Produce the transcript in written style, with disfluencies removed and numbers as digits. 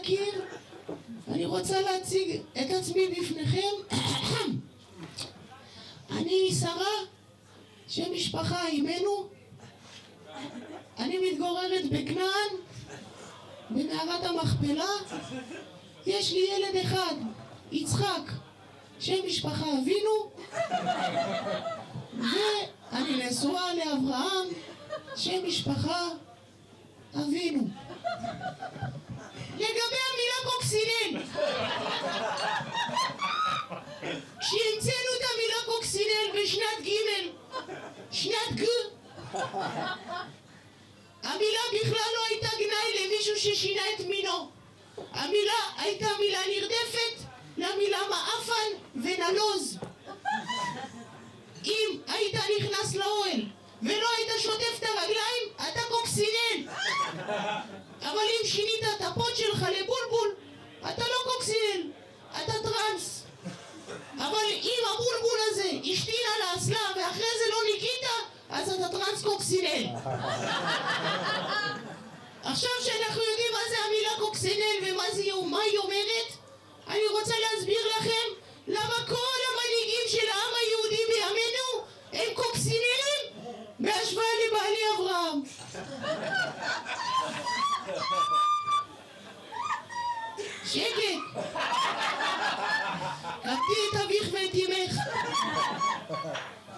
להכיר. אני רוצה להציג את עצמי בפניכם. אני שרה, שם משפחה אימנו. אני מתגוררת בכנען, במערת המכפלה. יש לי ילד אחד, יצחק, שם משפחה אבינו. ואני נשואה לאברהם, שם משפחה אבינו. לגבי המילה קוקסינל, כשהמצאנו את המילה קוקסינל בשנת ג', שנת ג', המילה בכלל לא הייתה גנאי למישהו ששינה את מינו. המילה הייתה מילה נרדפת למילה מאפן ונלוז. אם היית נכנס לאוהל ולא היית שוטף את הרגליים, אתה קוקסינל. אבל אם שינית את הפוד שלך לבולבול, אתה לא קוקסינל, אתה טרנס. אבל אם הבולבול הזה השתין על האסלה ואחרי זה לא ניקית, אז אתה טרנס קוקסינל. עכשיו שאנחנו יודעים מה זה המילה קוקסינל ומה היא אומרת, אני רוצה להסביר לכם למה כל המנהיגים של העם היהודי בימינו הם קוקסינלים בהשוואה לבעלי אברהם. שקט.